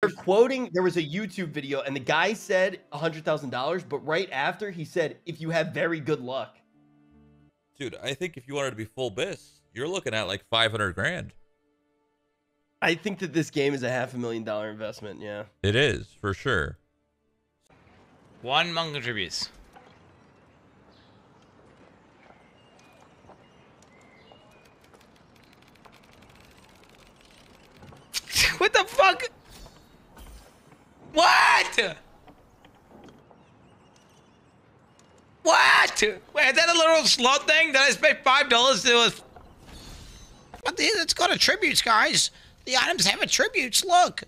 They're quoting, there was a YouTube video and the guy said $100,000, but right after he said, if you have very good luck. Dude, I think if you wanted to be full bis, you're looking at like 500 grand. I think that this game is a $500,000 investment, yeah. It is, for sure. 1 monk contributes. What the fuck? What? What? Wait, is that a little slot thing that I spent $5 to a... What the hell? It's got attributes, guys. The items have attributes. Look.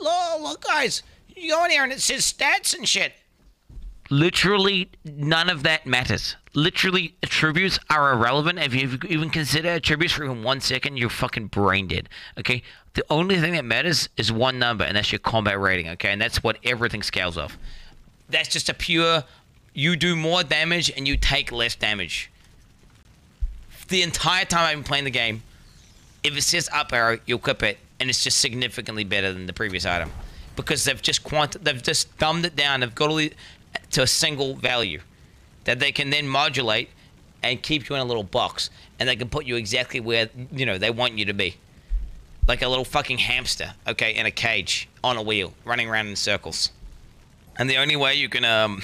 Look, guys. You go in here and it says stats and shit. Literally, none of that matters. Literally, attributes are irrelevant. If you even consider attributes for even 1 second, you're fucking brain dead. Okay? The only thing that matters is one number, and that's your combat rating. Okay? And that's what everything scales off. That's just a pure, you do more damage and you take less damage. The entire time I've been playing the game, if it says up arrow, you'll clip it, and it's just significantly better than the previous item. Because they've just dumbed it down. They've got all the... to a single value that they can then modulate and keep you in a little box, and they can put you exactly where, you know, they want you to be, like a little fucking hamster, okay, in a cage on a wheel running around in circles. And the only way you can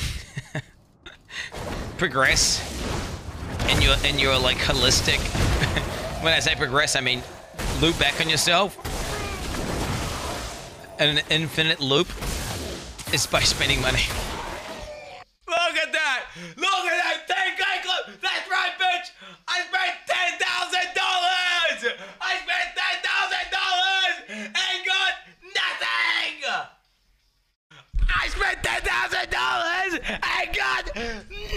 progress in your like holistic when I say progress, I mean loop back on yourself, and an infinite loop is by spending money. Look at that! Look at that! Thank God club! That's right, bitch! I spent $10,000! I spent $10,000 and got nothing! I spent $10,000 and got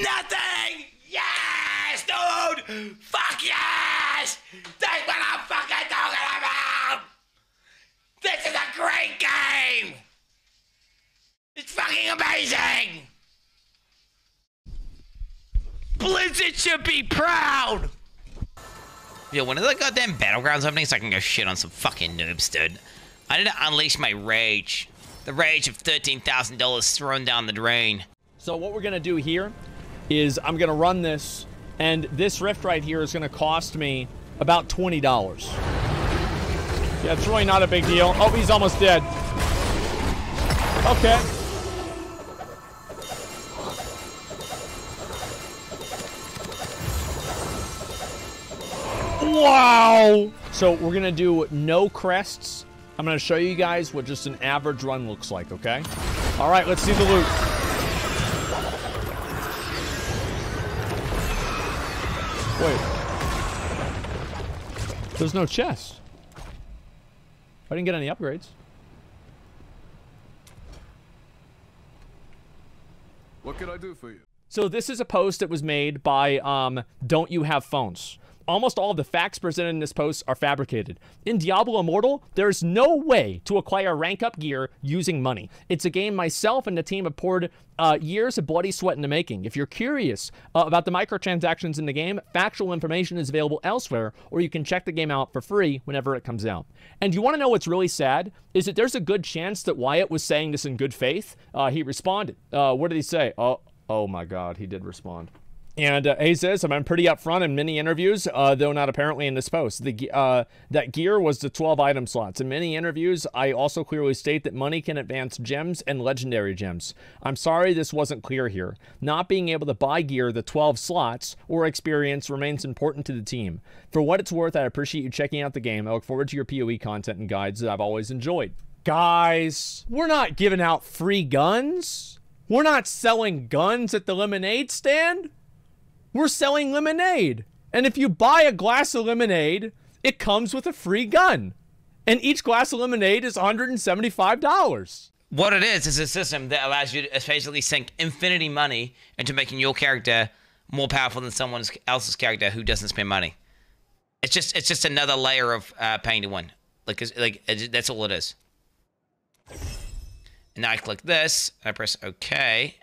nothing! Yes, dude! Fuck yes! That's what I'm fucking talking about! This is a great game! It's fucking amazing! Blizzard should be proud! Yo, when are the goddamn Battlegrounds opening so I can go shit on some fucking noobs, dude? I need to unleash my rage. The rage of $13,000 thrown down the drain. So what we're gonna do here is I'm gonna run this, and this rift right here is gonna cost me about $20. Yeah, it's really not a big deal. Oh, he's almost dead. Okay. Wow! So we're gonna do no crests. I'm gonna show you guys what just an average run looks like, okay? All right, let's see the loot. Wait. There's no chest. I didn't get any upgrades. What can I do for you? So this is a post that was made by Don't You Have Phones. Almost all of the facts presented in this post are fabricated. In Diablo Immortal, there's no way to acquire rank up gear using money. It's a game myself and the team have poured years of bloody sweat into making. If you're curious about the microtransactions in the game, factual information is available elsewhere, or you can check the game out for free whenever it comes out. And you want to know what's really sad? Is that there's a good chance that Wyatt was saying this in good faith. He responded. What did he say? Oh my God, he did respond. And he says, I'm pretty upfront in many interviews, though not apparently in this post. That gear was the 12 item slots. In many interviews, I also clearly state that money can advance gems and legendary gems. I'm sorry this wasn't clear here. Not being able to buy gear the 12 slots or experience remains important to the team. For what it's worth, I appreciate you checking out the game. I look forward to your PoE content and guides that I've always enjoyed. Guys, we're not giving out free guns. We're not selling guns at the lemonade stand. We're selling lemonade. And if you buy a glass of lemonade, it comes with a free gun. And each glass of lemonade is $175. What it is a system that allows you to basically sink infinity money into making your character more powerful than someone else's character who doesn't spend money. It's just another layer of paying to win. That's all it is. And now I click this, I press OK.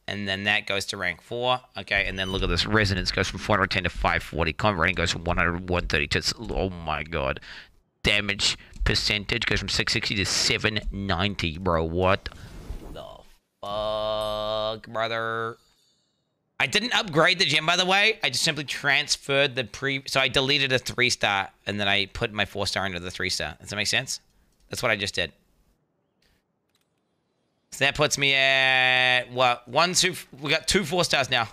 And then that goes to rank 4. Okay, and then look at this. Resonance goes from 410 to 540. Combat rating goes from 100 to 132. Oh my God. damage percentage goes from 660 to 790, bro. What the fuck, brother? I didn't upgrade the gem, by the way. I just simply transferred the so I deleted a 3-star, and then I put my 4-star into the 3-star. Does that make sense? That's what I just did. So that puts me at, what, 1, 2, we got 2 4-stars now.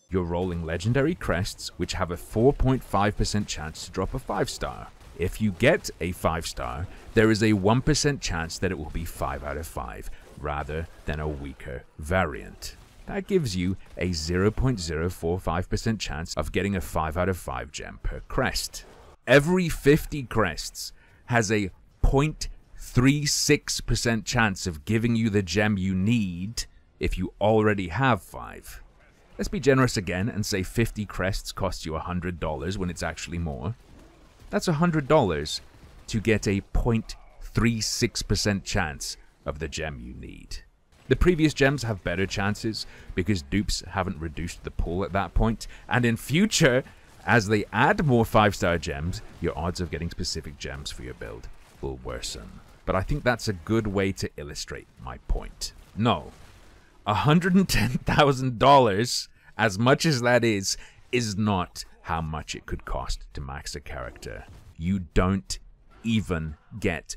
You're rolling legendary crests, which have a 4.5% chance to drop a 5-star. If you get a 5-star, there is a 1% chance that it will be 5 out of 5, rather than a weaker variant. That gives you a 0.045% chance of getting a 5 out of 5 gem per crest. Every 50 crests has a 0.36% chance of giving you the gem you need if you already have 5. Let's be generous again and say 50 crests cost you $100 when it's actually more. That's $100 to get a 0.36% chance of the gem you need. The previous gems have better chances because dupes haven't reduced the pool at that point, and in future, as they add more 5-star gems, your odds of getting specific gems for your build will worsen. But I think that's a good way to illustrate my point. No, $110,000, as much as that is not how much it could cost to max a character. You don't even get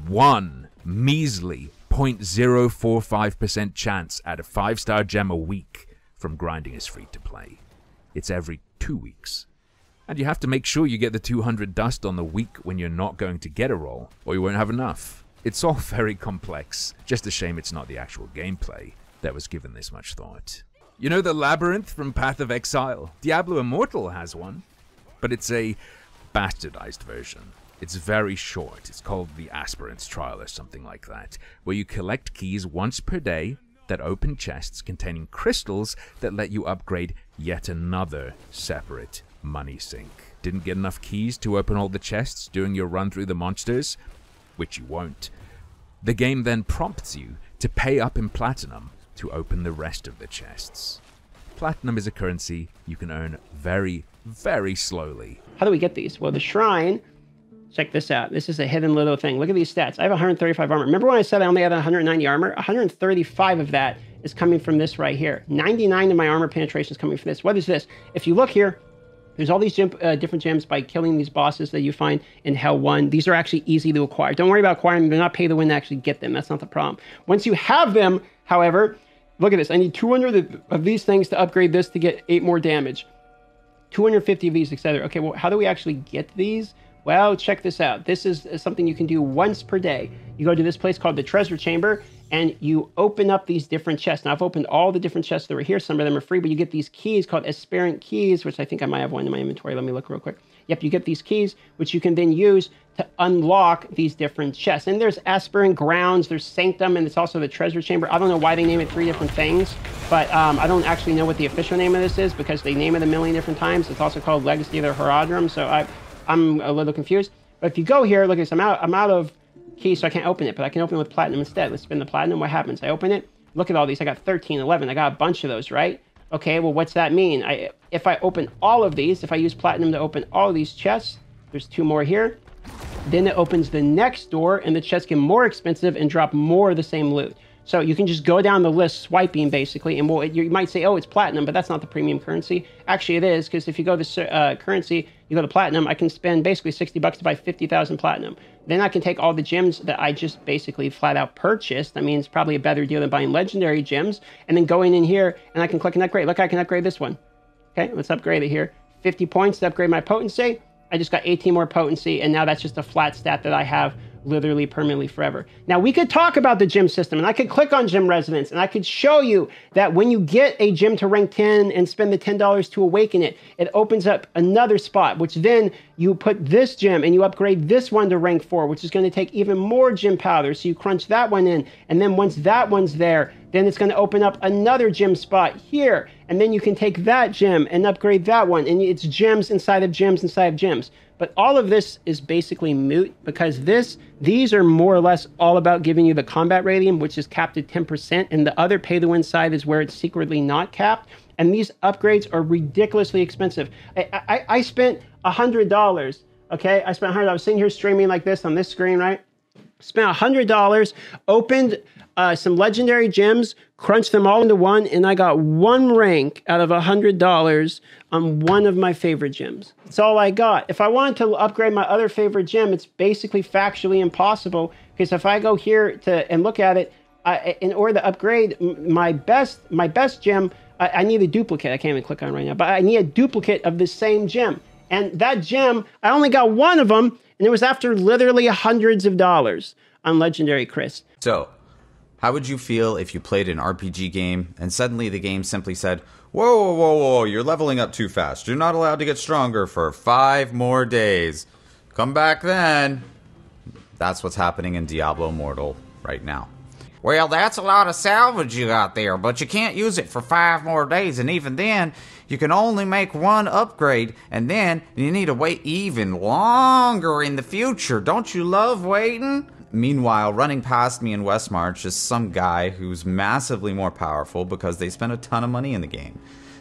one measly 0.045% chance at a 5-star gem a week from grinding as free to play. It's every 2 weeks. And you have to make sure you get the 200 dust on the week when you're not going to get a roll, or you won't have enough. It's all very complex. Just a shame it's not the actual gameplay that was given this much thought. You know the labyrinth from Path of Exile? Diablo Immortal has one, but it's a bastardized version. It's very short. It's called the Aspirant's Trial or something like that, where you collect keys once per day that open chests containing crystals that let you upgrade yet another separate money sink. Didn't get enough keys to open all the chests during your run through the monsters? Which you won't. The game then prompts you to pay up in platinum to open the rest of the chests. Platinum is a currency you can earn very, very slowly. How do we get these? Well, the shrine, check this out. This is a hidden little thing. Look at these stats. I have 135 armor. Remember when I said I only had 190 armor? 135 of that is coming from this right here. 99 of my armor penetration is coming from this. What is this? If you look here, there's all these different gems by killing these bosses that you find in Hell 1. These are actually easy to acquire. Don't worry about acquiring them. They're not pay to win to actually get them. That's not the problem. Once you have them, however, look at this. I need 200 of these things to upgrade this to get 8 more damage. 250 of these, etc. Okay, well, how do we actually get these? Well, check this out. This is something you can do once per day. You go to this place called the Treasure Chamber, and you open up these different chests. Now, I've opened all the different chests that were here. Some of them are free, but you get these keys called Aspirant keys, which I think I might have one in my inventory. Let me look real quick. Yep, you get these keys, which you can then use to unlock these different chests. And there's Aspirant Grounds, there's Sanctum, and it's also the Treasure Chamber. I don't know why they name it 3 different things, but I don't actually know what the official name of this is because they name it a million different times. It's also called Legacy of the Herodrum, so I'm a little confused. But if you go here, look at this. I'm out of keys, so I can't open it, but I can open it with platinum instead. Let's spin the platinum. What happens? I open it. Look at all these. I got 13, 11. I got a bunch of those, right? Okay, well, what's that mean? If I open all of these, if I use platinum to open all of these chests, there's 2 more here. Then it opens the next door, and the chests get more expensive and drop more of the same loot. So you can just go down the list swiping, basically, and you might say, oh, it's platinum, but that's not the premium currency. Actually, it is, because if you go to currency, you go to platinum, I can spend basically $60 to buy 50,000 platinum. Then I can take all the gems that I just basically flat out purchased. I mean, it's probably a better deal than buying legendary gems, and then going in here, and I can click and upgrade. Look, I can upgrade this one. Okay, let's upgrade it here. 50 points to upgrade my potency. I just got 18 more potency, and now that's just a flat stat that I have literally permanently forever. Now, we could talk about the gem system, and I could click on gem resonance, and I could show you that when you get a gem to rank 10 and spend the $10 to awaken it, it opens up another spot, which then you put this gem and you upgrade this one to rank 4, which is going to take even more gem powder. So you crunch that one in, and then once that one's there, then it's going to open up another gem spot here, and then you can take that gem and upgrade that one, and it's gems inside of gems inside of gems. But all of this is basically moot because these are more or less all about giving you the combat radium, which is capped at 10%, and the other pay-to-win side is where it's secretly not capped. And these upgrades are ridiculously expensive. I spent $100 Okay, I spent $100. I was sitting here streaming like this on this screen, right? Spent $100, opened some legendary gems, crunched them all into one, and I got one rank out of $100 on one of my favorite gems. That's all I got. If I wanted to upgrade my other favorite gem, it's basically factually impossible, because if I go here and look at it, in order to upgrade my best gem, I need a duplicate. I can't even click on it right now, but I need a duplicate of the same gem. And that gem, I only got one of them, and it was after literally hundreds of dollars on Legendary Chris. So, how would you feel if you played an RPG game and suddenly the game simply said, whoa, whoa, whoa, whoa, you're leveling up too fast. You're not allowed to get stronger for 5 more days. Come back then. That's what's happening in Diablo Immortal right now. Well, that's a lot of salvage you got there, but you can't use it for 5 more days, and even then, you can only make 1 upgrade, and then you need to wait even longer in the future. Don't you love waiting? Meanwhile, running past me in Westmarch is some guy who's massively more powerful because they spent a ton of money in the game.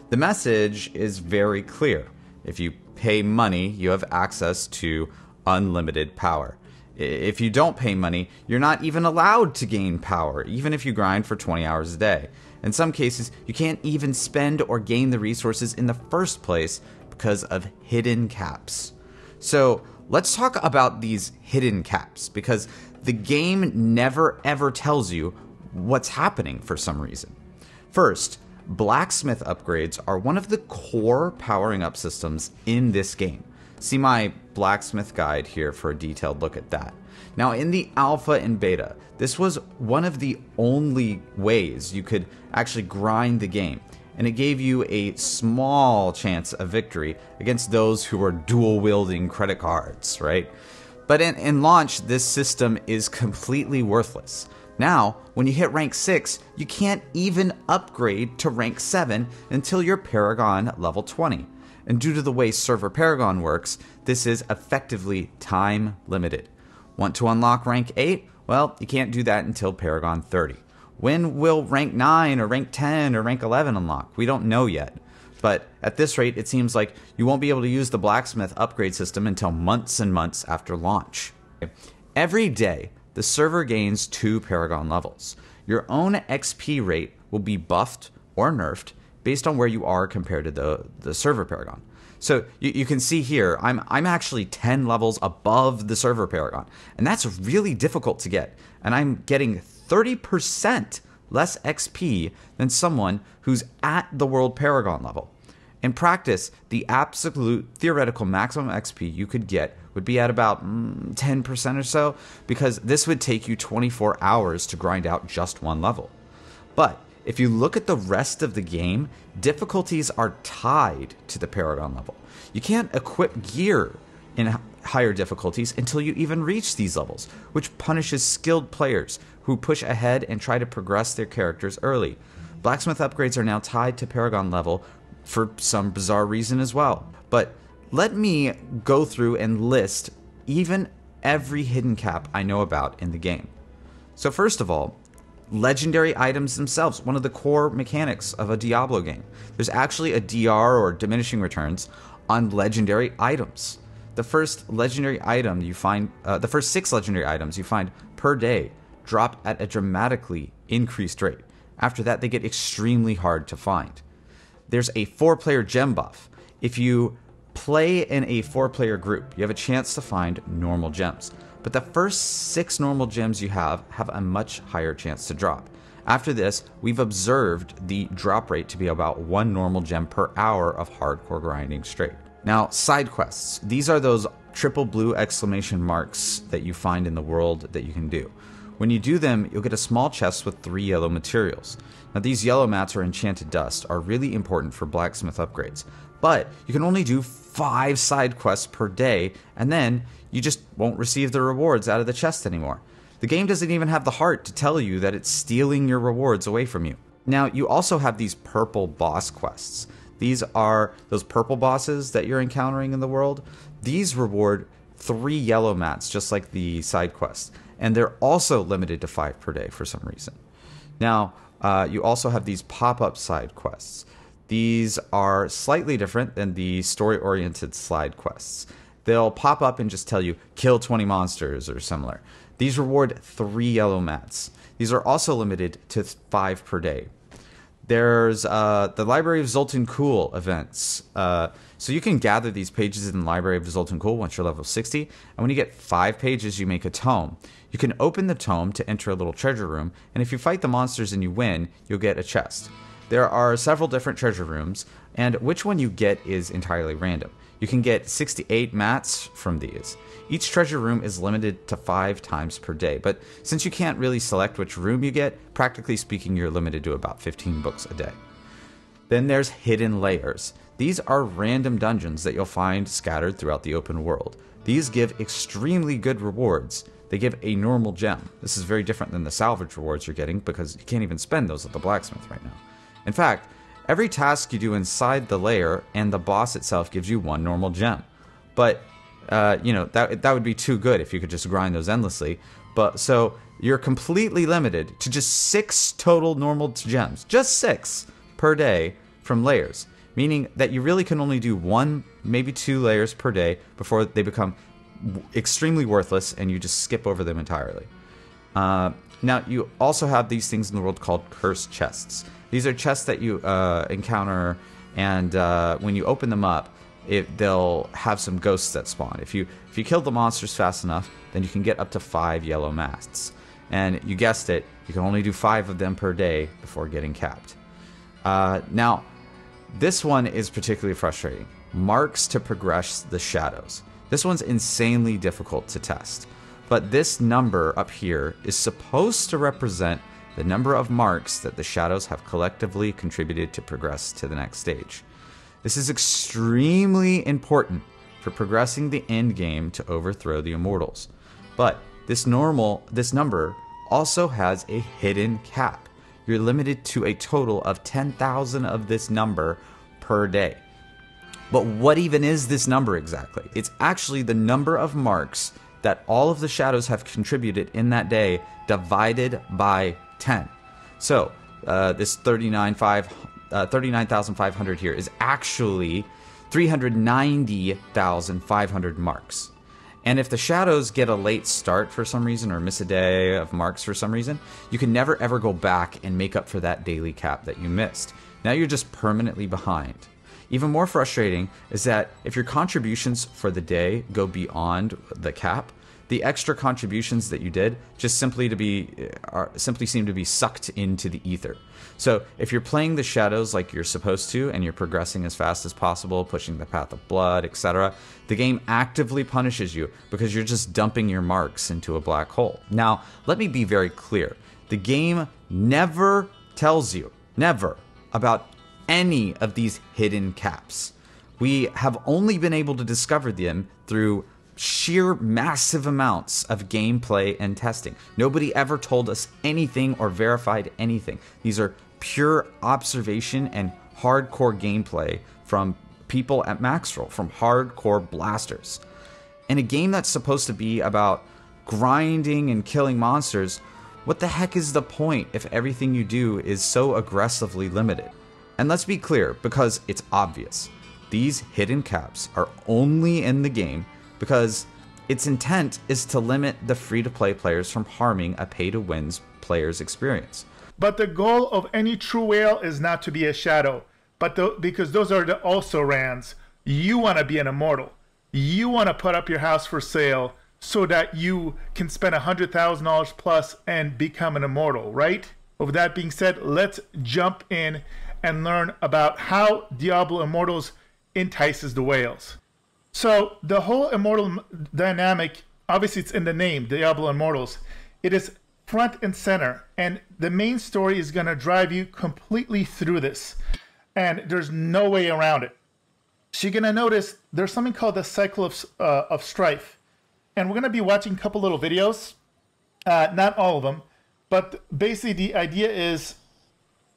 The message is very clear. If you pay money, you have access to unlimited power. If you don't pay money, you're not even allowed to gain power, even if you grind for 20 hours a day. In some cases, you can't even spend or gain the resources in the first place because of hidden caps. So let's talk about these hidden caps, because the game never ever tells you what's happening for some reason. First, blacksmith upgrades are one of the core powering up systems in this game. See my blacksmith guide here for a detailed look at that. Now, in the alpha and beta, this was one of the only ways you could actually grind the game, and it gave you a small chance of victory against those who were dual-wielding credit cards, right? But in launch, this system is completely worthless. Now, when you hit rank 6, you can't even upgrade to rank 7 until you're Paragon level 20. And due to the way Server Paragon works, this is effectively time limited. Want to unlock rank 8? Well, you can't do that until Paragon 30. When will rank 9 or rank 10 or rank 11 unlock? We don't know yet. But at this rate, it seems like you won't be able to use the blacksmith upgrade system until months and months after launch. Every day, the server gains 2 Paragon levels. Your own XP rate will be buffed or nerfed based on where you are compared to the server Paragon. So you can see here, I'm actually 10 levels above the server Paragon, and that's really difficult to get. And I'm getting 30% less XP than someone who's at the world Paragon level. In practice, the absolute theoretical maximum XP you could get would be at about 10% or so, because this would take you 24 hours to grind out just 1 level. But if you look at the rest of the game, difficulties are tied to the Paragon level. You can't equip gear in higher difficulties until you even reach these levels, which punishes skilled players who push ahead and try to progress their characters early. Blacksmith upgrades are now tied to Paragon level for some bizarre reason as well. But let me go through and list even every hidden cap I know about in the game. So first of all, legendary items themselves, one of the core mechanics of a Diablo game. There's actually a DR, or diminishing returns, on legendary items. The first legendary item you find, the first 6 legendary items you find per day drop at a dramatically increased rate. After that, they get extremely hard to find. There's a 4-player gem buff. If you play in a 4-player group, you have a chance to find normal gems. But the first 6 normal gems you have a much higher chance to drop. After this, we've observed the drop rate to be about 1 normal gem per hour of hardcore grinding straight. Now, side quests. These are those triple blue exclamation marks that you find in the world that you can do. When you do them, you'll get a small chest with 3 yellow materials. Now, these yellow mats or enchanted dust are really important for blacksmith upgrades, but you can only do 5 side quests per day, and then you just won't receive the rewards out of the chest anymore. The game doesn't even have the heart to tell you that it's stealing your rewards away from you. Now, you also have these purple boss quests. These are those purple bosses that you're encountering in the world. These reward 3 yellow mats, just like the side quests, and they're also limited to 5 per day for some reason. Now, you also have these pop-up side quests. These are slightly different than the story-oriented side quests. they'll pop up and just tell you, kill 20 monsters or similar. These reward 3 yellow mats. These are also limited to 5 per day. There's the Library of Zoltan Kuhl events. So you can gather these pages in the Library of Zoltan Kuhl once you're level 60. And when you get 5 pages, you make a tome. You can open the tome to enter a little treasure room. And if you fight the monsters and you win, you'll get a chest. There are several different treasure rooms, and which one you get is entirely random. You can get 68 mats from these. Each treasure room is limited to 5 times per day, but since you can't really select which room you get, practically speaking, you're limited to about 15 books a day. Then there's hidden layers. These are random dungeons that you'll find scattered throughout the open world. These give extremely good rewards. They give a normal gem. This is very different than the salvage rewards you're getting because you can't even spend those at the blacksmith right now. In fact, every task you do inside the layer and the boss itself gives you 1 normal gem. But, you know, that would be too good if you could just grind those endlessly. But so you're completely limited to just 6 total normal gems. Just 6 per day from layers. Meaning that you really can only do 1, maybe 2 layers per day before they become extremely worthless and you just skip over them entirely. Now, you also have these things in the world called cursed chests. These are chests that you encounter, and when you open them up, they'll have some ghosts that spawn. If you kill the monsters fast enough, then you can get up to 5 yellow masts. And you guessed it, you can only do 5 of them per day before getting capped. Now, this one is particularly frustrating. Marks to progress the shadows. This one's insanely difficult to test. But this number up here is supposed to represent the number of marks that the shadows have collectively contributed to progress to the next stage. This is extremely important for progressing the end game to overthrow the immortals. But this number also has a hidden cap. You're limited to a total of 10,000 of this number per day. But what even is this number exactly? It's actually the number of marks that all of the shadows have contributed in that day divided by 10. So this 39,500 here is actually 390,500 marks. And if the shadows get a late start for some reason or miss a day of marks for some reason, you can never ever go back and make up for that daily cap that you missed. Now you're just permanently behind. Even more frustrating is that if your contributions for the day go beyond the cap, the extra contributions that you did just simply seem to be sucked into the ether. So if you're playing the shadows like you're supposed to and you're progressing as fast as possible, pushing the path of blood, etc., the game actively punishes you because you're just dumping your marks into a black hole. Now, let me be very clear. The game never tells you, never, about any of these hidden caps. We have only been able to discover them through sheer massive amounts of gameplay and testing. Nobody ever told us anything or verified anything. These are pure observation and hardcore gameplay from people at Maxroll, from hardcore blasters. In a game that's supposed to be about grinding and killing monsters, what the heck is the point if everything you do is so aggressively limited? And let's be clear, because it's obvious. These hidden caps are only in the game because its intent is to limit the free-to-play players from harming a pay-to-win player's experience. But the goal of any true whale is not to be a shadow, but because those are the also-rans. You want to be an immortal. You want to put up your house for sale so that you can spend $100,000 plus and become an immortal, right? With that being said, let's jump in and learn about how Diablo Immortals entices the whales. So the whole immortal dynamic, obviously it's in the name, Diablo Immortals. It is front and center, and the main story is going to drive you completely through this, and there's no way around it. So you're going to notice there's something called the cycle of strife, and we're going to be watching a couple little videos, not all of them, but basically the idea is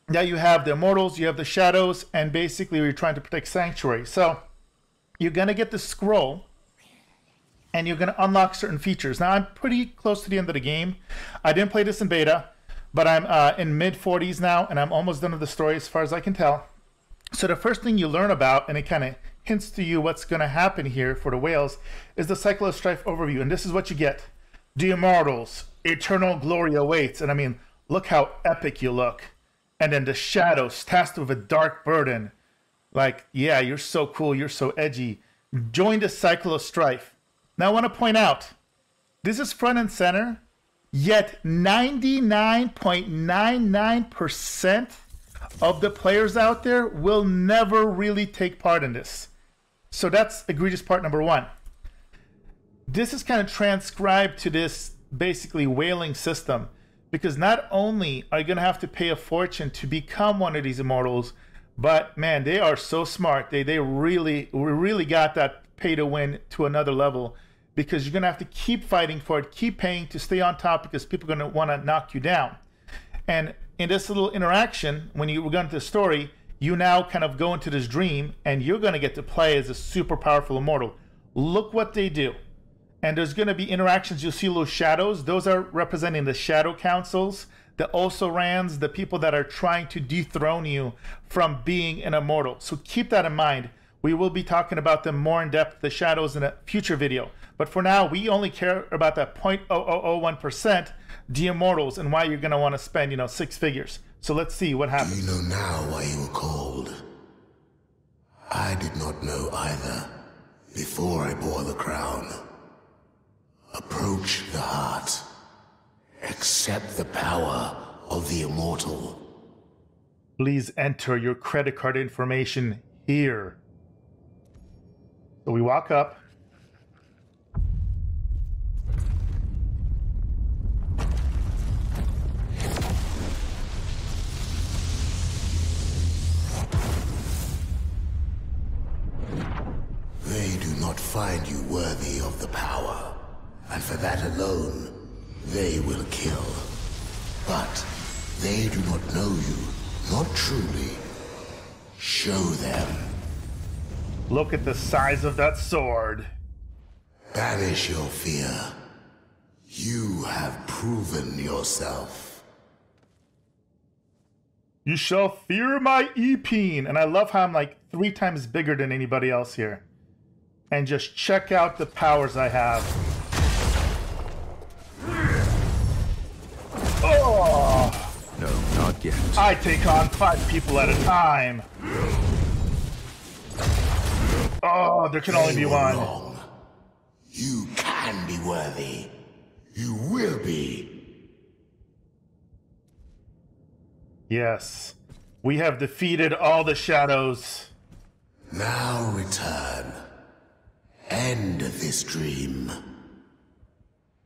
that you have the immortals, you have the shadows, and basically you're trying to protect sanctuary. So you're going to get the scroll, and you're going to unlock certain features. Now, I'm pretty close to the end of the game. I didn't play this in beta, but I'm in mid-40s now, and I'm almost done with the story as far as I can tell. So the first thing you learn about, and it kind of hints to you what's going to happen here for the whales is the Cycle of Strife overview. And this is what you get. The Immortals, eternal glory awaits. And I mean, look how epic you look. And then the Shadows, tasked with a dark burden. Like, yeah, you're so cool, you're so edgy. Join the Cycle of Strife. Now I want to point out, this is front and center, yet 99.99% of the players out there will never really take part in this. So that's egregious part number one. This is kind of transcribed to this basically whaling system, because not only are you going to have to pay a fortune to become one of these immortals, but man, they are so smart. They really got that pay to win to another level, because you're going to have to keep fighting for it, keep paying to stay on top, because people are going to want to knock you down. And in this little interaction, when you go into the story, you now kind of go into this dream, and you're going to get to play as a super powerful immortal. Look what they do. And there's going to be interactions. You'll see little shadows. Those are representing the shadow councils, the also-rans, the people that are trying to dethrone you from being an immortal. So keep that in mind. We will be talking about them more in depth, the shadows, in a future video. But for now, we only care about that 0.0001%, the immortals, and why you're going to want to spend, 6 figures. So let's see what happens. Do you know now why you were called? I did not know either before I bore the crown. Approach the heart. Accept the power of the immortal. Please enter your credit card information here. So we walk up. They do not find you worthy of the power, and for that alone, they will kill. But they do not know you, not truly. Show them. Look at the size of that sword. Banish your fear. You have proven yourself. You shall fear my Epeen. And I love how I'm like 3 times bigger than anybody else here. And just check out the powers I have. Oh! No, not yet. I take on 5 people at a time. Oh, there can only be one. Wrong. You can be worthy. You will be. Yes. We have defeated all the shadows. Now return. End this dream.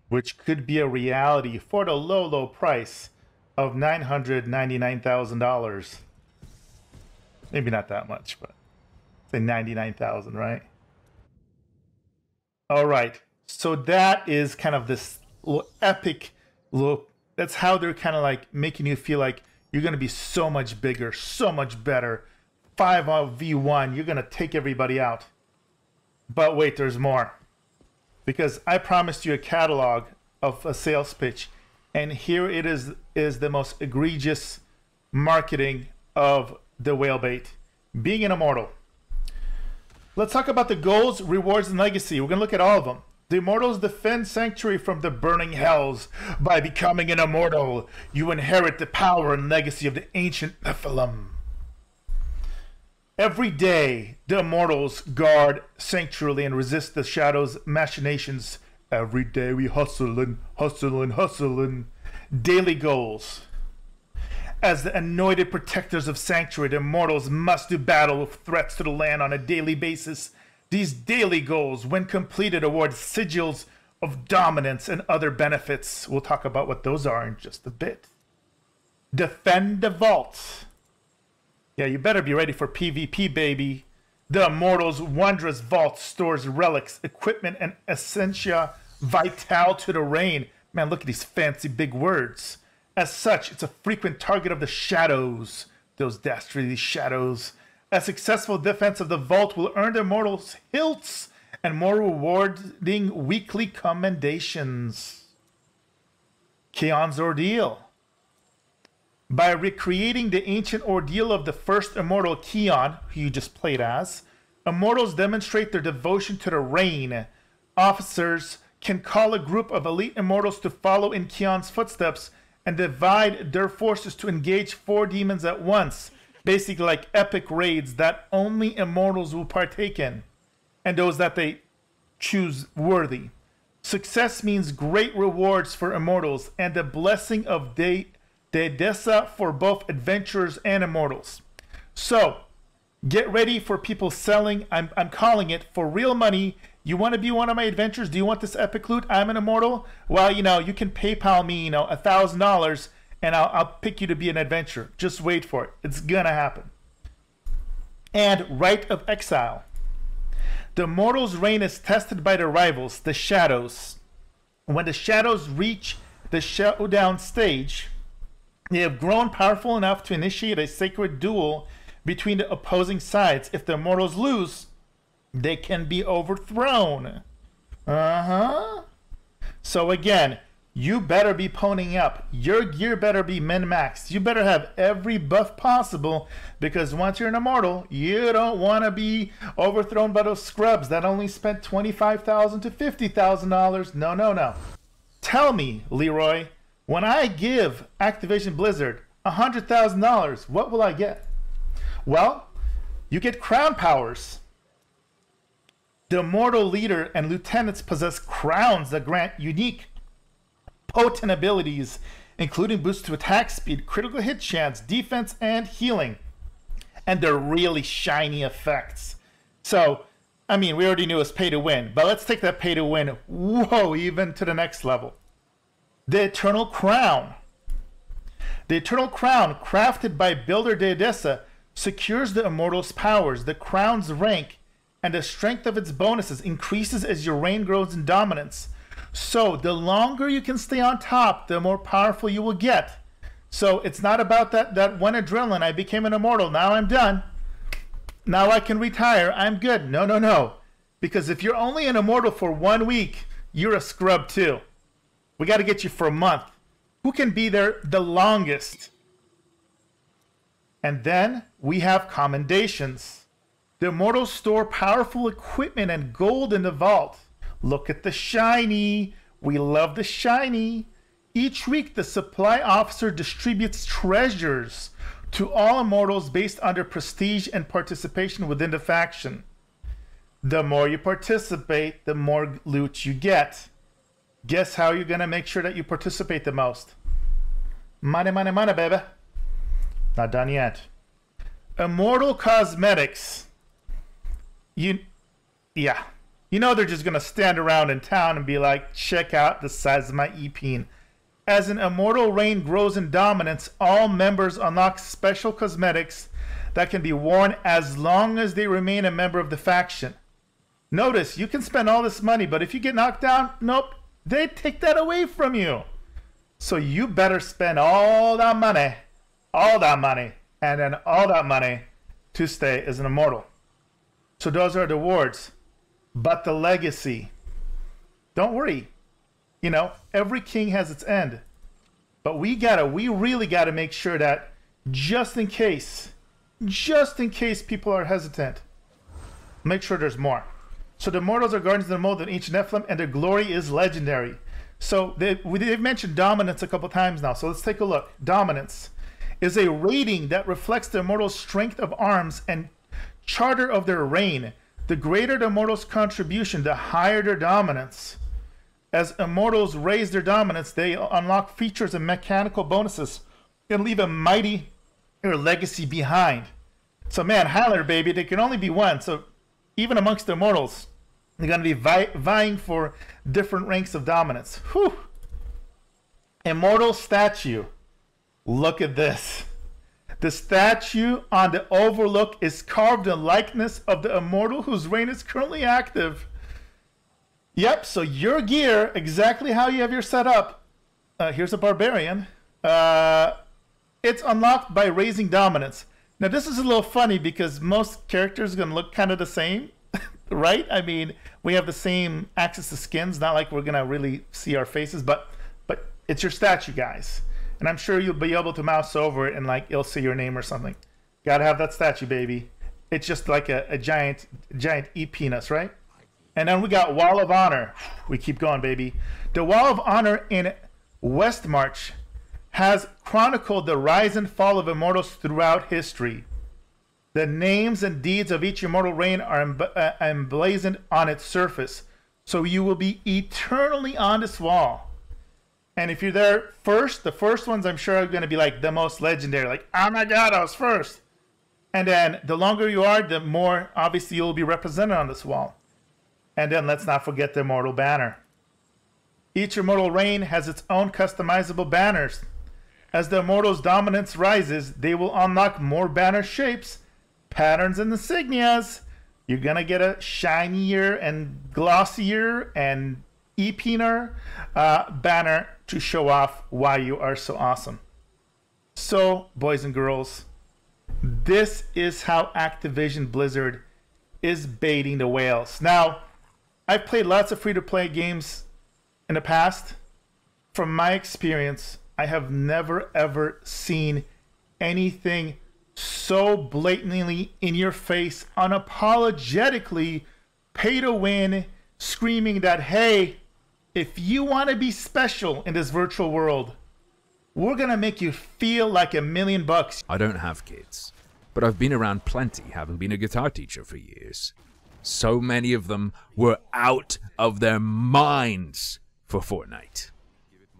Which could be a reality for the low, low price of $999,000. Maybe not that much, but say 99,000, right? All right. So that is kind of this little epic look. That's how they're kind of like making you feel like you're going to be so much bigger, so much better. 5v1, you're going to take everybody out. But wait, there's more. Because I promised you a catalog of a sales pitch, and here it is the most egregious marketing of the whale bait. Being an immortal. Let's talk about the goals, rewards, and legacy. We're going to look at all of them. The immortals defend Sanctuary from the burning hells. By becoming an immortal, you inherit the power and legacy of the ancient Nephilim. Every day, the immortals guard Sanctuary and resist the shadows' machinations. Every day we hustle and hustle and hustle and daily goals. As the anointed protectors of Sanctuary, the immortals must do battle with threats to the land on a daily basis. These daily goals, when completed, award sigils of dominance and other benefits. We'll talk about what those are in just a bit. Defend the vault. Yeah, you better be ready for PvP, baby. The Immortals' wondrous vault stores relics, equipment, and essentia vital to the reign. Man, look at these fancy big words. As such, it's a frequent target of the shadows. Those dastardly shadows. A successful defense of the vault will earn the Immortals hilts and more rewarding weekly commendations. KION'S Ordeal. By recreating the ancient ordeal of the first immortal KION, who you just played as, Immortals demonstrate their devotion to the reign. Officers can call a group of elite immortals to follow in KION'S footsteps and divide their forces to engage 4 demons at once. Basically like epic raids that only immortals will partake in, and those that they choose worthy. Success means great rewards for immortals and the blessing of Deidessa for both adventurers and immortals. So, get ready for people selling. I'm calling it for real money. You want to be one of my adventures? Do you want this epic loot? I'm an immortal. Well, you can PayPal me, $1,000, and I'll pick you to be an adventurer. Just wait for it. It's gonna happen. And Rite of Exile. The immortal's reign is tested by their rivals, the Shadows. When the Shadows reach the showdown stage, they have grown powerful enough to initiate a sacred duel between the opposing sides. If the immortals lose, they can be overthrown. So again, you better be ponying up. Your gear better be min-maxed. You better have every buff possible, because once you're an immortal, you don't want to be overthrown by those scrubs that only spent $25,000 to $50,000. No, no, no. Tell me, Leroy, when I give Activision Blizzard $100,000, what will I get? Well, you get crown powers. The immortal leader and lieutenants possess crowns that grant unique, potent abilities, including boosts to attack speed, critical hit chance, defense, and healing. And they're really shiny effects. So, we already knew it was pay to win, but let's take that pay to win, even to the next level. The Eternal Crown. The Eternal Crown, crafted by builder Deidessa, secures the immortal's powers. The crown's rank and the strength of its bonuses increases as your reign grows in dominance. So the longer you can stay on top, the more powerful you will get. So it's not about that one adrenaline. I became an immortal. Now I'm done. Now I can retire. I'm good. No, no, no. Because if you're only an immortal for 1 week, you're a scrub too. We got to get you for a month. Who can be there the longest? And then we have commendations. The immortals store powerful equipment and gold in the vault. Look at the shiny. We love the shiny. Each week, the supply officer distributes treasures to all immortals based on their prestige and participation within the faction. The more you participate, the more loot you get. Guess how you're going to make sure that you participate the most? Money, money, money, baby. Not done yet. Immortal cosmetics. You know they're just going to stand around in town and be like, check out the size of my e-peen. As an immortal reign grows in dominance, all members unlock special cosmetics that can be worn as long as they remain a member of the faction. Notice, you can spend all this money, but if you get knocked down, nope, they take that away from you. So you better spend all that money, and then all that money to stay as an immortal. So those are the awards. But the legacy. Don't worry. Every king has its end. But we really gotta make sure that just in case people are hesitant, make sure there's more. So the immortals are guardians of the mold in each Nephilim, and their glory is legendary. So they've mentioned dominance a couple times now. So let's take a look. Dominance is a rating that reflects the immortal's strength of arms and charter of their reign. The greater the immortal's contribution, the higher their dominance. As immortals raise their dominance, they unlock features and mechanical bonuses and leave a mighty legacy behind. So man, Highlander, baby, there can only be one. So even amongst the immortals, they're going to be vying for different ranks of dominance. Whew. Immortal statue. Look at this. The statue on the overlook is carved in likeness of the immortal whose reign is currently active. Yep, so your gear, exactly how you have your setup. Here's a barbarian. It's unlocked by raising dominance. Now this is a little funny because most characters are going to look kind of the same, right? We have the same access to skins, not like we're going to really see our faces, but it's your statue, guys. And I'm sure you'll be able to mouse over it and it'll say your name or something. Gotta have that statue, baby. It's just like a giant e-penis, right? And then we got Wall of Honor. We keep going, baby. The Wall of Honor in Westmarch has chronicled the rise and fall of immortals throughout history. The names and deeds of each immortal reign are emblazoned on its surface, so you will be eternally on this wall. And if you're there first, the first ones I'm sure are going to be like the most legendary, like, oh my god, I was first. And then the longer you are, the more obviously you'll be represented on this wall. And then let's not forget the immortal banner. Each immortal reign has its own customizable banners. As the immortals' dominance rises, they will unlock more banner shapes, patterns, and insignias. You're gonna get a shinier and glossier and e-peener banner to show off why you are so awesome. So, boys and girls, this is how Activision Blizzard is baiting the whales. Now, I've played lots of free-to-play games in the past. From my experience, I have never ever seen anything so blatantly in your face, unapologetically pay to win, screaming that, hey, if you want to be special in this virtual world, we're going to make you feel like $1 million. I don't have kids, but I've been around plenty, having been a guitar teacher for years. So many of them were out of their minds for Fortnite.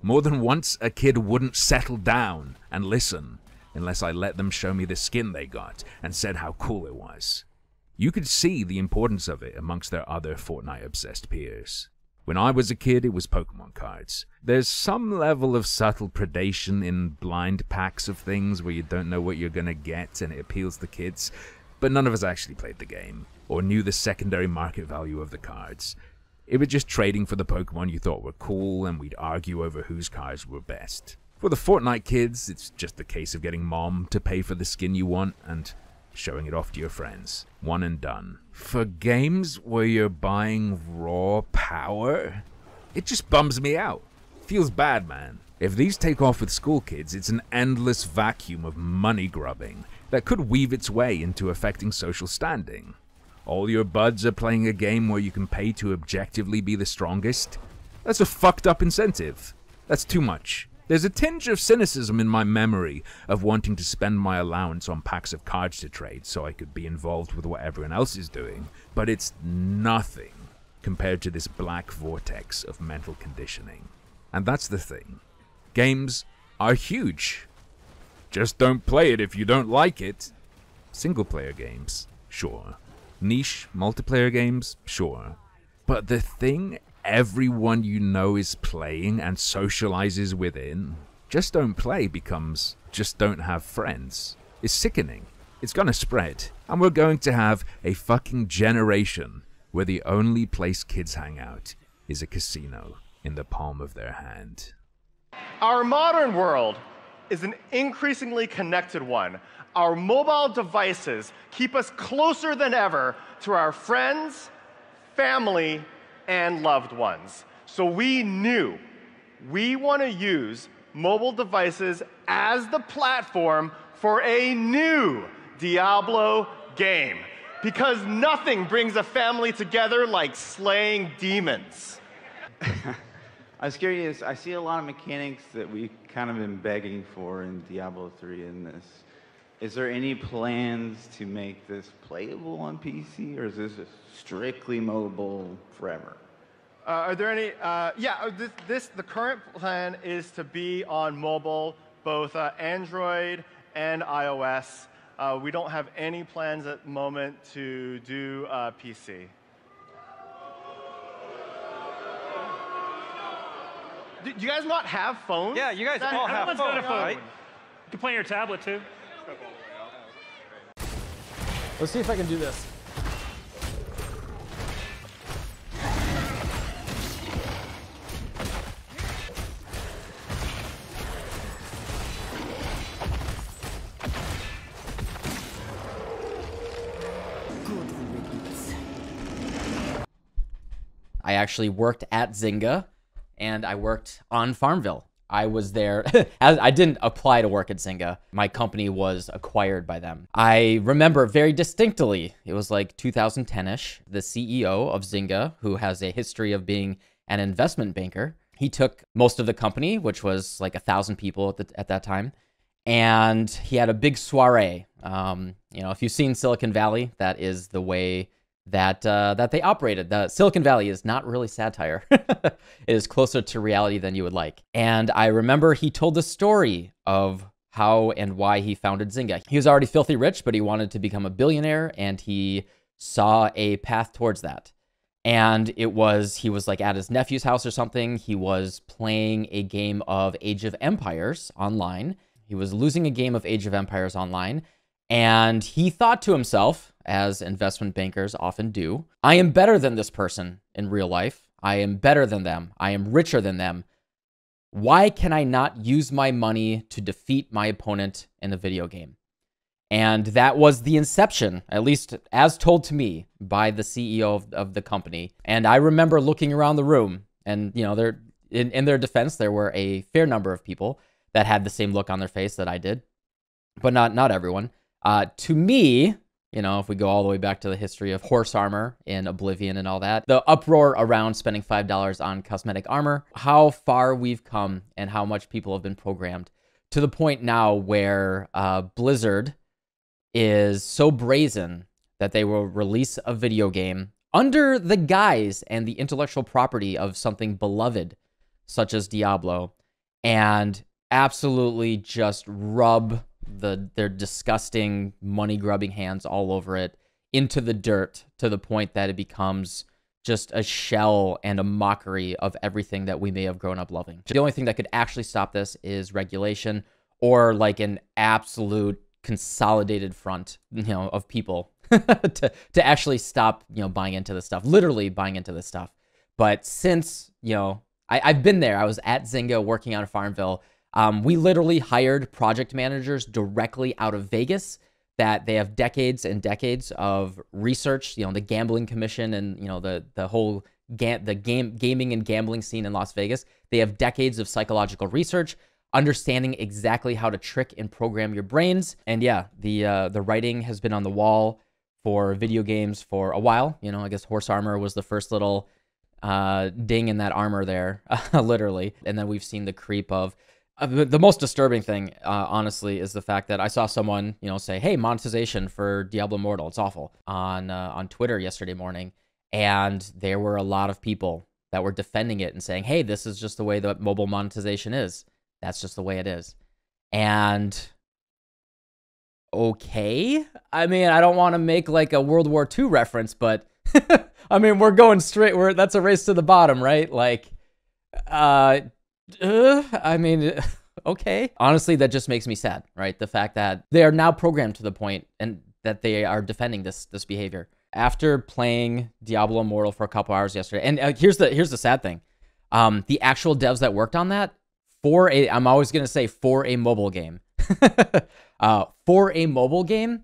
More than once, a kid wouldn't settle down and listen unless I let them show me the skin they got and said how cool it was. You could see the importance of it amongst their other Fortnite-obsessed peers. When I was a kid, it was Pokemon cards. There's some level of subtle predation in blind packs of things where you don't know what you're gonna get and it appeals to kids, but none of us actually played the game or knew the secondary market value of the cards. It was just trading for the Pokemon you thought were cool, and we'd argue over whose cards were best. For the Fortnite kids, it's just a case of getting mom to pay for the skin you want and showing it off to your friends. One and done. For games where you're buying raw power, it just bums me out. Feels bad, man. If these take off with school kids, it's an endless vacuum of money grubbing that could weave its way into affecting social standing. All your buds are playing a game where you can pay to objectively be the strongest? That's a fucked up incentive. That's too much. There's a tinge of cynicism in my memory of wanting to spend my allowance on packs of cards to trade so I could be involved with what everyone else is doing, but it's nothing compared to this black vortex of mental conditioning. And that's the thing. Games are huge. Just don't play it if you don't like it. Single-player games, sure. Niche multiplayer games, sure. But the thing everyone you know is playing and socializes within, just don't play becomes just don't have friends. It's sickening. It's gonna spread. And we're going to have a fucking generation where the only place kids hang out is a casino in the palm of their hand. Our modern world is an increasingly connected one. Our mobile devices keep us closer than ever to our friends, family, and loved ones. So we knew we want to use mobile devices as the platform for a new Diablo game, because nothing brings a family together like slaying demons. I was curious, I see a lot of mechanics that we've kind of been begging for in Diablo 3 in this. Is there any plans to make this playable on PC, or is this strictly mobile forever? Are there any, the current plan is to be on mobile, both Android and iOS. We don't have any plans at the moment to do PC. Do you guys not have phones? Yeah, you guys all have phones, got a phone. right? You can play on your tablet, too. Let's see if I can do this. I actually worked at Zynga, and I worked on Farmville. I was there. I didn't apply to work at Zynga. My company was acquired by them. I remember very distinctly, it was like 2010-ish, the CEO of Zynga, who has a history of being an investment banker, he took most of the company, which was like 1,000 people at that time, and he had a big soiree. You know, if you've seen Silicon Valley, that is the way that they operated. The Silicon Valley is not really satire. It is closer to reality than you would like. And I remember he told the story of how and why he founded Zynga. He was already filthy rich, but he wanted to become a billionaire, and he saw a path towards that. And he was like at his nephew's house or something. He was playing a game of Age of Empires online. He was losing a game of Age of Empires online. And he thought to himself, as investment bankers often do, I am better than this person in real life. I am better than them. I am richer than them. Why can I not use my money to defeat my opponent in a video game? And that was the inception, at least as told to me by the CEO of the company. And I remember looking around the room, and you know, in their defense, there were a fair number of people that had the same look on their face that I did, but not everyone. To me, you know, if we go all the way back to the history of horse armor in Oblivion and all that, the uproar around spending $5 on cosmetic armor, how far we've come and how much people have been programmed to the point now where Blizzard is so brazen that they will release a video game under the guise and the intellectual property of something beloved, such as Diablo, and absolutely just rub their disgusting money-grubbing hands all over it into the dirt to the point that it becomes just a shell and a mockery of everything that we may have grown up loving. The only thing that could actually stop this is regulation, or like an absolute consolidated front, you know, of people to actually stop, you know, buying into this stuff, literally buying into this stuff. But since, you know, I've been there, I was at Zynga working on Farmville. We literally hired project managers directly out of Vegas that they have decades and decades of research, you know, the gambling commission and, you know, the whole gaming and gambling scene in Las Vegas. They have decades of psychological research, understanding exactly how to trick and program your brains. And yeah, the writing has been on the wall for video games for a while. You know, I guess horse armor was the first little ding in that armor there, literally. And then we've seen the creep of the most disturbing thing, honestly, is the fact that I saw someone, you know, say, "Hey, monetization for Diablo Immortal, it's awful," on Twitter yesterday morning, and there were a lot of people that were defending it and saying, "Hey, this is just the way that mobile monetization is. That's just the way it is." And okay, I mean, I don't want to make like a World War II reference, but I mean, we're going straight. That's a race to the bottom, right? Like, I mean, okay. Honestly, that just makes me sad, right? The fact that they are now programmed to the point and that they are defending this behavior. After playing Diablo Immortal for a couple hours yesterday, and here's the sad thing. The actual devs that worked on that, I'm always going to say for a mobile game. For a mobile game,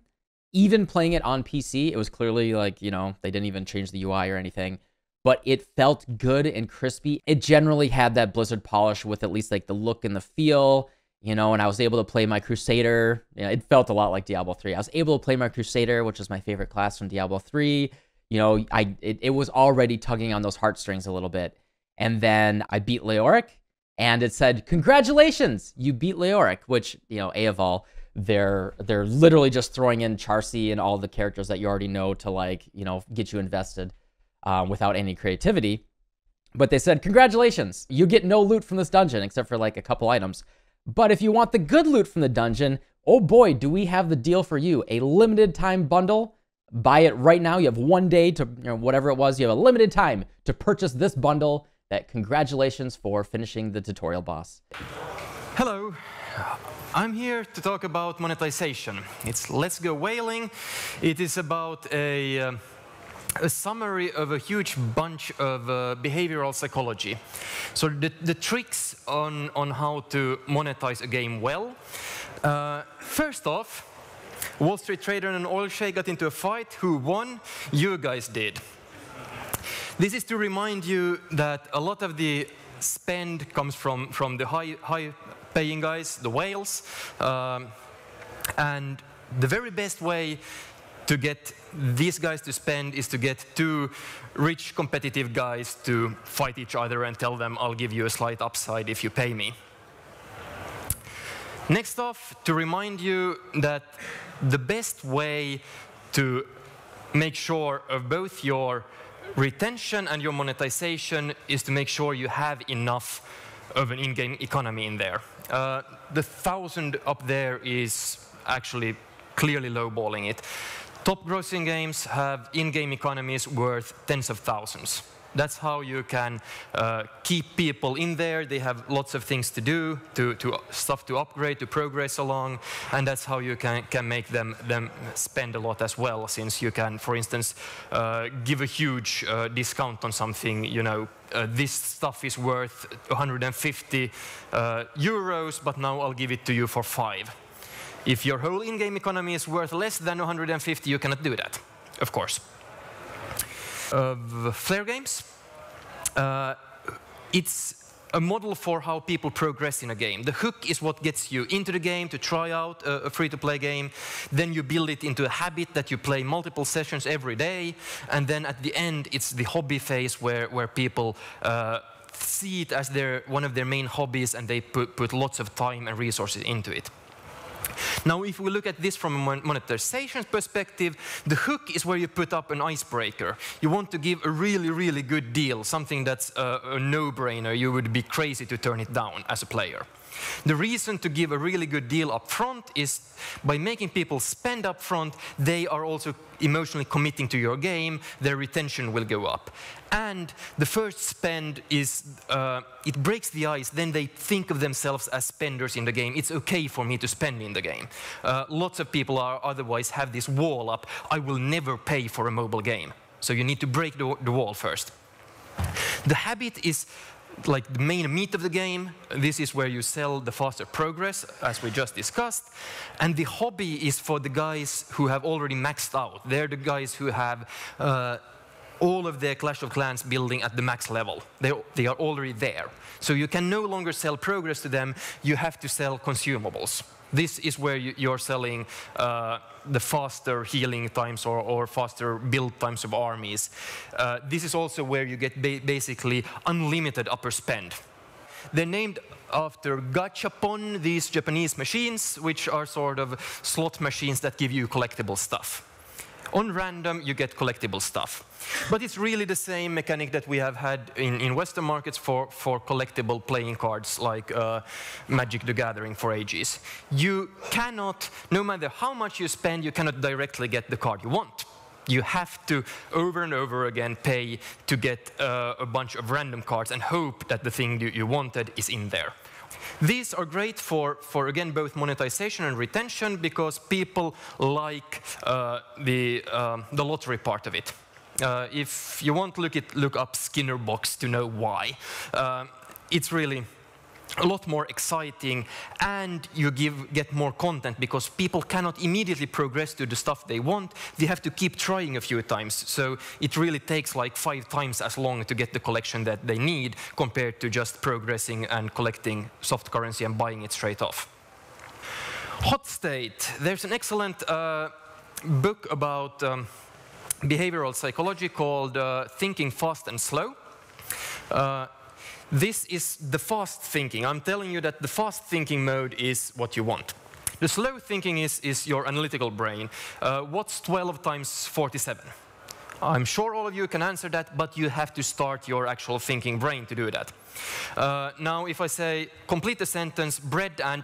even playing it on PC, it was clearly like, you know, they didn't even change the UI or anything, but it felt good and crispy. It generally had that Blizzard polish with at least like the look and the feel, you know, and I was able to play my Crusader. You know, it felt a lot like Diablo 3. I was able to play my Crusader, which is my favorite class from Diablo 3. You know, it was already tugging on those heartstrings a little bit. And then I beat Leoric, and it said, "Congratulations, you beat Leoric," which, you know, A of all, they're literally just throwing in Charcy and all the characters that you already know to, like, you know, get you invested without any creativity. But they said, "Congratulations, you get no loot from this dungeon except for like a couple items. But if you want the good loot from the dungeon, oh boy, do we have the deal for you. A limited time bundle. Buy it right now. You have 1 day to, you know, whatever it was, you have a limited time to purchase this bundle. That congratulations for finishing the tutorial boss." Hello, I'm here to talk about monetization. It's Let's Go Whaling. It is about a summary of a huge bunch of behavioral psychology. So the tricks on how to monetize a game well. First off, Wall Street trader and an oil sheikh got into a fight. Who won? You guys did. This is to remind you that a lot of the spend comes from the high-paying guys, the whales, and the very best way to get these guys to spend is to get two rich, competitive guys to fight each other and tell them, I'll give you a slight upside if you pay me. Next off, to remind you that the best way to make sure of both your retention and your monetization is to make sure you have enough of an in-game economy in there. The 1,000 up there is actually clearly lowballing it. Top grossing games have in-game economies worth tens of thousands. That's how you can keep people in there. They have lots of things to do, stuff to upgrade, to progress along, and that's how you can make them spend a lot as well, since you can, for instance, give a huge discount on something. You know, this stuff is worth 150 euros, but now I'll give it to you for 5. If your whole in-game economy is worth less than 150, you cannot do that, of course. Flare games, it's a model for how people progress in a game. The hook is what gets you into the game to try out a free-to-play game. Then you build it into a habit that you play multiple sessions every day. And then at the end, it's the hobby phase where people see it as one of their main hobbies, and they put lots of time and resources into it. Now, if we look at this from a monetization perspective, the hook is where you put up an icebreaker. You want to give a really, really good deal, something that's a no-brainer. You would be crazy to turn it down as a player. The reason to give a really good deal up front is by making people spend up front, they are also emotionally committing to your game, their retention will go up. And the first spend is, it breaks the ice, then they think of themselves as spenders in the game. It's okay for me to spend in the game. Lots of people otherwise have this wall up, I will never pay for a mobile game. So you need to break the wall first. The habit is like the main meat of the game. This is where you sell the faster progress, as we just discussed. And the hobby is for the guys who have already maxed out. They're the guys who have all of their Clash of Clans building at the max level. They are already there. So you can no longer sell progress to them. You have to sell consumables. This is where you're selling the faster healing times or faster build times of armies. This is also where you get basically unlimited upper spend. They're named after gachapon, these Japanese machines, which are sort of slot machines that give you collectible stuff. On random, you get collectible stuff. But it's really the same mechanic that we have had in Western markets for collectible playing cards like Magic the Gathering for ages. You cannot, no matter how much you spend, you cannot directly get the card you want. You have to, over and over again, pay to get a bunch of random cards and hope that the thing you wanted is in there. These are great for again, both monetization and retention, because people like the lottery part of it. If you want, look up Skinner box to know why. It's really a lot more exciting, and you get more content because people cannot immediately progress to the stuff they want. They have to keep trying a few times. So it really takes like 5 times as long to get the collection that they need compared to just progressing and collecting soft currency and buying it straight off. Hot State. There's an excellent book about behavioral psychology called Thinking Fast and Slow. This is the fast thinking. I'm telling you that the fast thinking mode is what you want. The slow thinking is your analytical brain. What's 12 times 47? I'm sure all of you can answer that, but you have to start your actual thinking brain to do that. Now, if I say, complete the sentence, bread and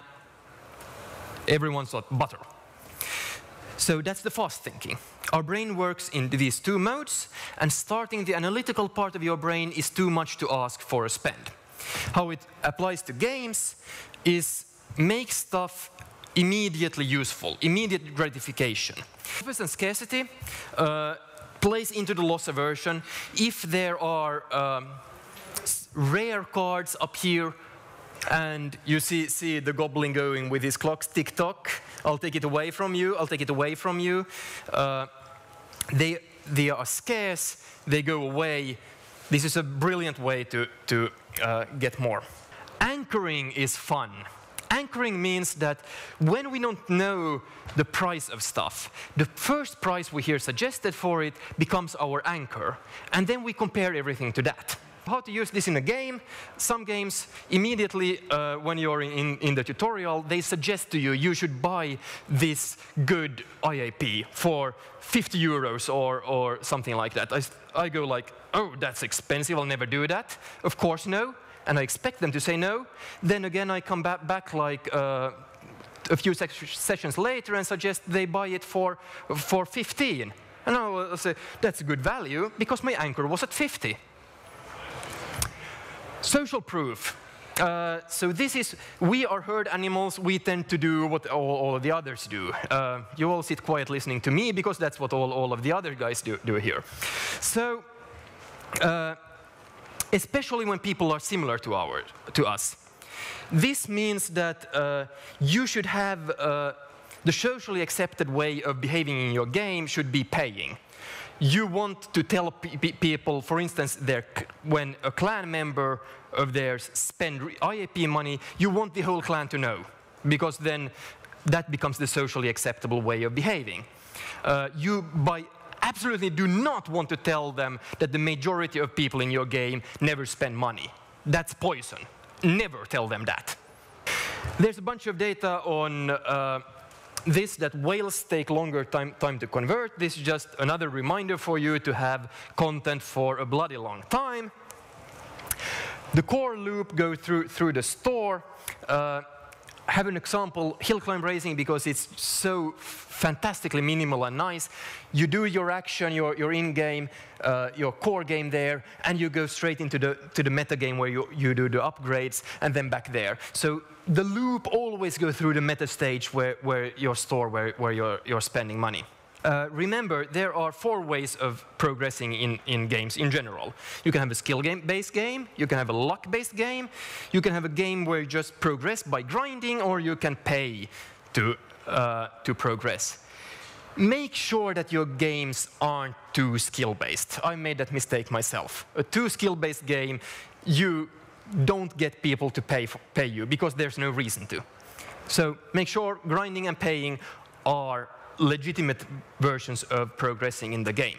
everyone's thought, butter. So that's the fast thinking. Our brain works in these 2 modes, and starting the analytical part of your brain is too much to ask for a spend. How it applies to games is make stuff immediately useful, immediate gratification. Purpose and scarcity plays into the loss aversion. If there are rare cards up here, and you see the goblin going with his clocks, tick-tock, I'll take it away from you, I'll take it away from you. They are scarce, they go away. This is a brilliant way to get more. Anchoring is fun. Anchoring means that when we don't know the price of stuff, the first price we hear suggested for it becomes our anchor, and then we compare everything to that. How to use this in a game? Some games, immediately when you're in the tutorial, they suggest to you, you should buy this good IAP for 50 euros or something like that. I go like, oh, that's expensive, I'll never do that. Of course, no. And I expect them to say no. Then again, I come back like a few sessions later and suggest they buy it for 15. And I'll say, that's a good value, because my anchor was at 50. Social proof. So this is, we are herd animals, we tend to do what all of the others do. You all sit quiet listening to me, because that's what all of the other guys do here. So, especially when people are similar to us. This means that you should have the socially accepted way of behaving in your game should be paying. You want to tell people, for instance, when a clan member of theirs spend IAP money, you want the whole clan to know, because then that becomes the socially acceptable way of behaving. You absolutely do not want to tell them that the majority of people in your game never spend money. That's poison. Never tell them that. There's a bunch of data on that whales take longer time to convert. This is just another reminder for you to have content for a bloody long time. The core loop goes through the store. Have an example, hill climb racing, because it's so fantastically minimal and nice. You do your action, your in-game, your core game there, and you go straight into the meta game where you do the upgrades, and then back there. So the loop always goes through the meta stage where your store, where you're spending money. Remember, there are 4 ways of progressing in games in general. You can have a skill-based game, you can have a luck-based game, you can have a game where you just progress by grinding, or you can pay to progress. Make sure that your games aren't too skill-based. I made that mistake myself. A too skill-based game, you don't get people to pay you, because there's no reason to. So make sure grinding and paying are legitimate versions of progressing in the game.